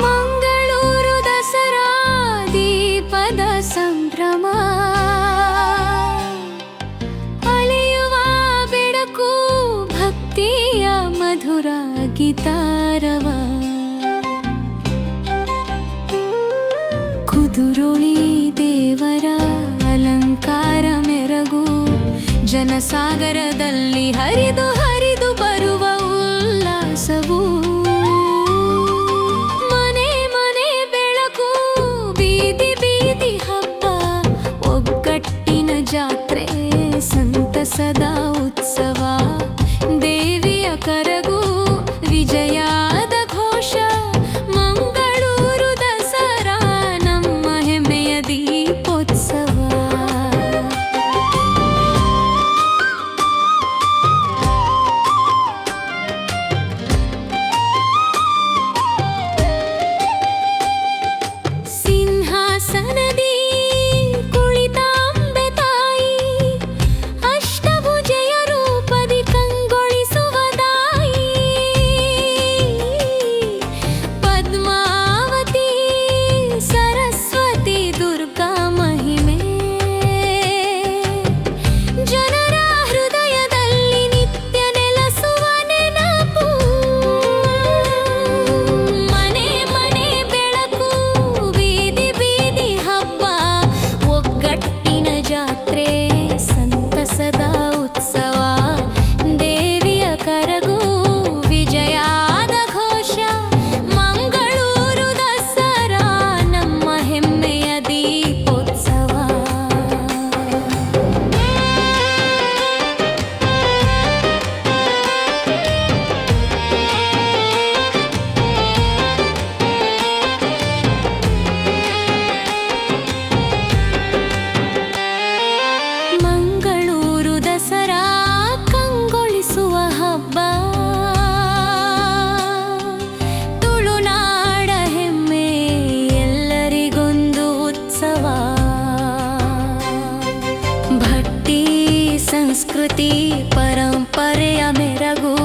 ಮಂಗಳೂರು ದಸರಾ ದೀಪದ ಸಂಭ್ರಮ, ಅಲೆಯುವ ಬೆಳಕು ಭಕ್ತಿಯ ಮಧುರ ಗೀತಾರವ, ಕುದುರೋಳಿ ದೇವರ ಅಲಂಕಾರ ಮೆರಗು, ಜನಸಾಗರದಲ್ಲಿ ಹರಿದು ಹರಿದು ಬರುವ ಉಲ್ಲಾಸವು, ಮನೆ ಮನೆ ಬೆಳಕು ಬೀದಿ ಬೀದಿ ಹಬ್ಬ, ಒಗ್ಗಟ್ಟಿನ ಜಾತ್ರೆ ಸಂತಸದ ಉತ್ಸವ, ದೇವಿಯ ಕರಗು ವಿಜಯದ ಘೋಷ, ಮಂಗಳೂರು ದಸರಾ ನಮ್ಮ ಹೆಮ್ಮೆಯ ದೀಪೋತ್ಸವ. ಸಿಂಹಾಸನದಿ ಕುಳಿತಾಂಬೆ ತಾಯಿ, ಅಷ್ಟಭುಜೆಯ ರೂಪದಿ ಕಂಗೊಳಿಸುವ ದಾಯಿ, ಪದ್ಮಾವತಿ ಸರಸ್ವತಿ ದುರ್ಗಾ ಮಹಿಮೆ, ಜನರ ಹೃದಯದಲ್ಲಿ ನಿತ್ಯ ನೆಲೆಸುವ ನೆನಪು, ಮನೆ ಮನೆ ಬೆಳಕು ಬೀದಿ ಬೀದಿ ಹಬ್ಬ, ಒಗ್ಗಟ್ಟಿನ ಜಾತ್ರೆ ಸಂತಸದ ಉತ್ಸವ, ದೇವಿಯ ಕರಗು ವಿಜಯದ ಘೋಷ, ಮಂಗಳೂರು ದಸರಾ ನಮ್ಮ ಹೆಮ್ಮೆಯ ದೀಪೋತ್ಸವ. ಮಂಗಳೂರು ದಸರಾ ಕಂಗೊಳಿಸುವ ಹಬ್ಬ, ತುಳುನಾಡ ಹೆಮ್ಮೆ ಎಲ್ಲರಿಗೊಂದು ಉತ್ಸವ, ಭಕ್ತಿ ಸಂಸ್ಕೃತಿ ಪರಂಪರೆಯ ಮೆರಗು,